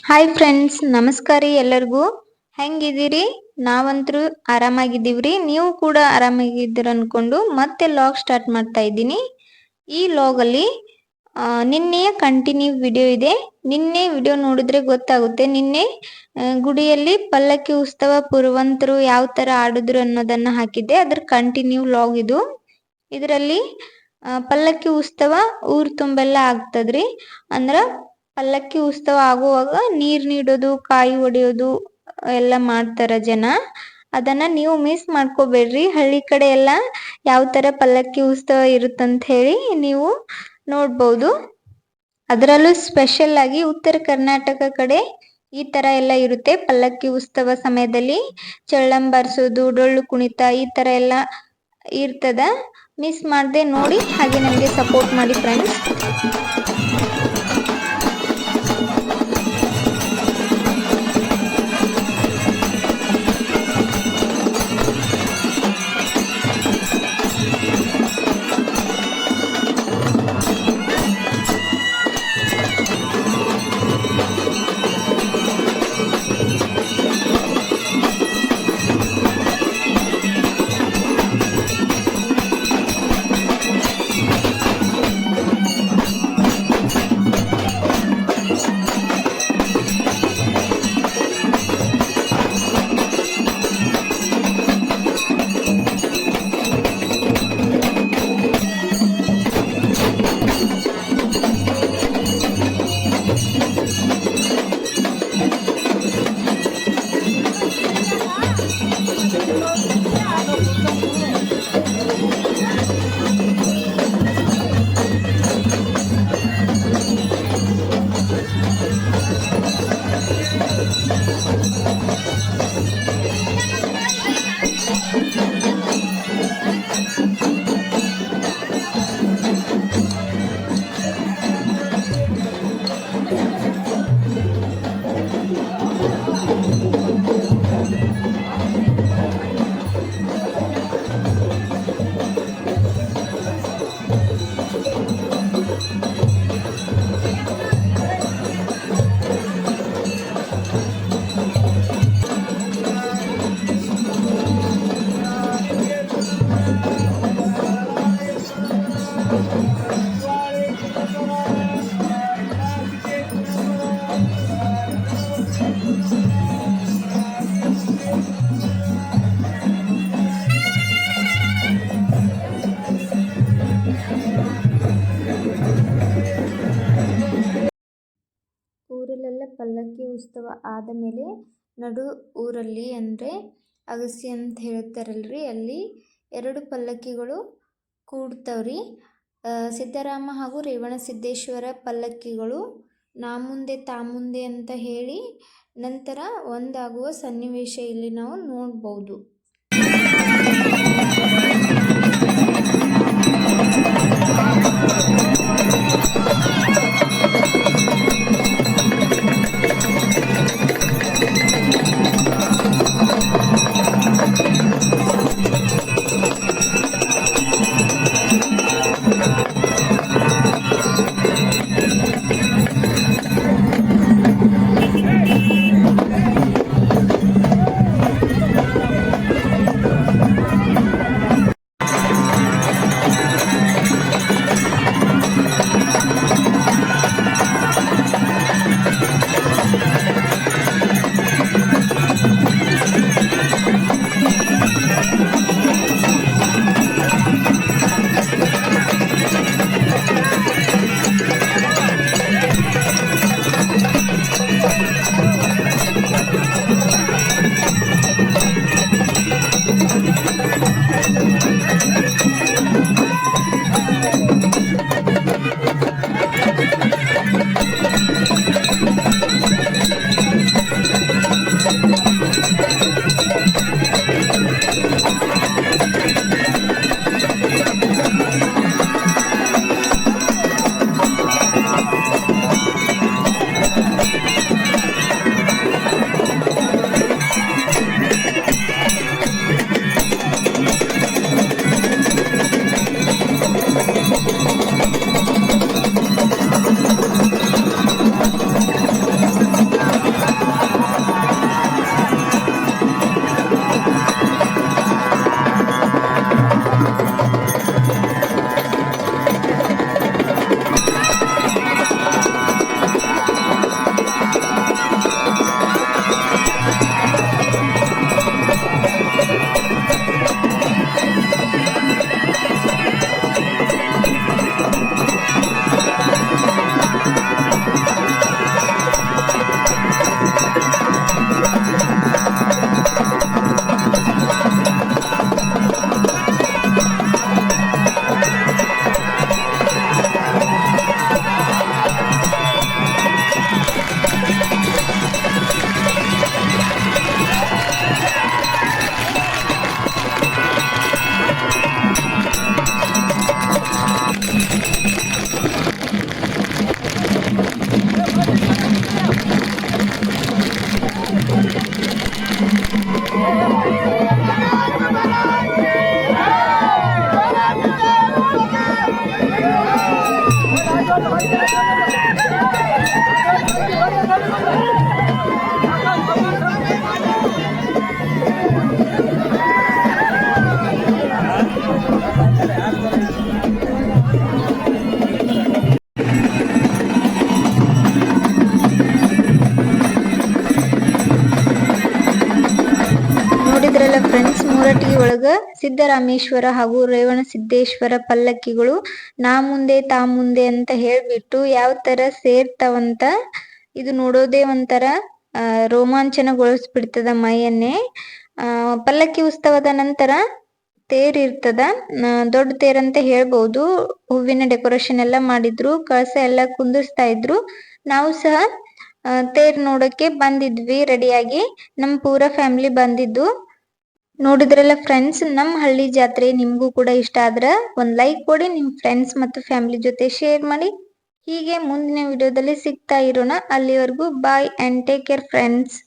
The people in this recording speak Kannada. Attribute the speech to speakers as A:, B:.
A: ಹಾಯ್ ಫ್ರೆಂಡ್ಸ್, ನಮಸ್ಕಾರ ಎಲ್ಲರಿಗೂ. ಹೆಂಗಿದ್ದೀರಿ? ನಾವಂತರೂ ಆರಾಮಾಗಿದ್ದೀವ್ರಿ. ನೀವು ಕೂಡ ಆರಾಮಾಗಿದ್ದೀರ ಅನ್ಕೊಂಡು ಮತ್ತೆ ಲಾಗ್ ಸ್ಟಾರ್ಟ್ ಮಾಡ್ತಾ ಇದ್ದೀನಿ. ಈ ಲಾಗಲ್ಲಿ ನಿನ್ನೆಯ ಕಂಟಿನ್ಯೂ ವಿಡಿಯೋ ಇದೆ. ನಿನ್ನೆ ವಿಡಿಯೋ ನೋಡಿದ್ರೆ ಗೊತ್ತಾಗುತ್ತೆ. ನಿನ್ನೆ ಗುಡಿಯಲ್ಲಿ ಪಲ್ಲಕ್ಕಿ ಉತ್ಸವ ಪುರವಂತರು ಯಾವ ಥರ ಆಡಿದ್ರು ಅನ್ನೋದನ್ನು ಹಾಕಿದ್ದೆ. ಅದ್ರ ಕಂಟಿನ್ಯೂ ಲಾಗ್ ಇದು. ಇದರಲ್ಲಿ ಪಲ್ಲಕ್ಕಿ ಉತ್ಸವ ಊರು ತುಂಬೆಲ್ಲ ಆಗ್ತದ್ರಿ. ಅಂದ್ರೆ ಪಲ್ಲಕ್ಕಿ ಉತ್ಸವ ಆಗುವಾಗ ನೀರು ನೀಡೋದು, ಕಾಯಿ ಹೊಡೆಯೋದು ಎಲ್ಲ ಮಾಡ್ತಾರ ಜನ. ಅದನ್ನ ನೀವು ಮಿಸ್ ಮಾಡ್ಕೋಬೇಡ್ರಿ. ಹಳ್ಳಿ ಕಡೆ ಎಲ್ಲ ಯಾವ ಥರ ಪಲ್ಲಕ್ಕಿ ಉತ್ಸವ ಇರುತ್ತಂತ ಹೇಳಿ ನೀವು ನೋಡ್ಬೋದು. ಅದರಲ್ಲೂ ಸ್ಪೆಷಲ್ ಆಗಿ ಉತ್ತರ ಕರ್ನಾಟಕ ಕಡೆ ಈ ಥರ ಎಲ್ಲ ಇರುತ್ತೆ. ಪಲ್ಲಕ್ಕಿ ಉತ್ಸವ ಸಮಯದಲ್ಲಿ ಚಳ್ಳಂ ಬಾರಿಸೋದು, ಡೊಳ್ಳು ಕುಣಿತ ಈ ಥರ ಎಲ್ಲ ಇರ್ತದ. ಮಿಸ್ ಮಾಡದೆ ನೋಡಿ, ಹಾಗೆ ನನಗೆ ಸಪೋರ್ಟ್ ಮಾಡಿ ಫ್ರೆಂಡ್ಸ್. ಊರಲ್ಲೆಲ್ಲ ಪಲ್ಲಕ್ಕಿ ಉತ್ಸವ ಆದ ಮೇಲೆ ನಡು ಊರಲ್ಲಿ ಅಂದರೆ ಅಗಸಿ ಅಂತ ಹೇಳ್ತಾರಲ್ರಿ, ಅಲ್ಲಿ 2 ಪಲ್ಲಕ್ಕಿಗಳು ಕೂಡ್ತಾವ್ರಿ. ಸಿದ್ದರಾಮ ಹಾಗೂ ರೇವಣಸಿದ್ದೇಶ್ವರ ಪಲ್ಲಕ್ಕಿಗಳು ನಾ ಮುಂದೆ ತಾ ಮುಂದೆ ಅಂತ ಹೇಳಿ ನಂತರ ಒಂದಾಗುವ ಸನ್ನಿವೇಶ ಇಲ್ಲಿ ನಾವು ನೋಡ್ಬೋದು. ನೋಡಿದ್ರಲ್ಲ ಫ್ರೆಂಡ್ಸ್, ಮೂರಟಿಗೆ ಒಳಗ ಸಿದ್ದರಾಮೇಶ್ವರ ಹಾಗೂ ರೇವಣ ಸಿದ್ದೇಶ್ವರ ಪಲ್ಲಕ್ಕಿಗಳು ನಾ ಮುಂದೆ ತಾ ಮುಂದೆ ಅಂತ ಹೇಳ್ಬಿಟ್ಟು ಯಾವ ತರ ಸೇರ್ತಾವಂತ. ಇದು ನೋಡೋದೇ ಒಂಥರ ರೋಮಾಂಚನಗೊಳಿಸ್ಬಿಡ್ತದ ಮೈಯನ್ನೇ. ಪಲ್ಲಕ್ಕಿ ಉತ್ಸವದ ನಂತರ ತೇರ್ ಇರ್ತದ, ದೊಡ್ಡ ತೇರ್ ಅಂತ ಹೇಳ್ಬಹುದು. ಹೂವಿನ ಡೆಕೋರೇಷನ್ ಎಲ್ಲ ಮಾಡಿದ್ರು, ಕಳಸ ಎಲ್ಲ ಕುಂದಿಸ್ತಾ ಇದ್ರು. ನಾವು ಸಹ ತೇರ್ ನೋಡಕ್ಕೆ ಬಂದಿದ್ವಿ ರೆಡಿಯಾಗಿ, ನಮ್ ಪೂರಾ ಫ್ಯಾಮಿಲಿ ಬಂದಿದ್ದು. ನೋಡಿದ್ರಲ್ಲ ಫ್ರೆಂಡ್ಸ್, ನಮ್ಮ ಹಳ್ಳಿ ಜಾತ್ರೆ ನಿಮ್ಗೂ ಕೂಡ ಇಷ್ಟ ಆದ್ರ ಒಂದ್ ಲೈಕ್ ಕೊಡಿ, ನಿಮ್ ಫ್ರೆಂಡ್ಸ್ ಮತ್ತು ಫ್ಯಾಮಿಲಿ ಜೊತೆ ಶೇರ್ ಮಾಡಿ. ಹೀಗೆ ಮುಂದಿನ ವಿಡಿಯೋದಲ್ಲಿ ಸಿಗ್ತಾ ಇರೋಣ. ಅಲ್ಲಿವರೆಗೂ ಬಾಯ್ ಅಂಡ್ ಟೇಕ್ ಕೇರ್ ಫ್ರೆಂಡ್ಸ್.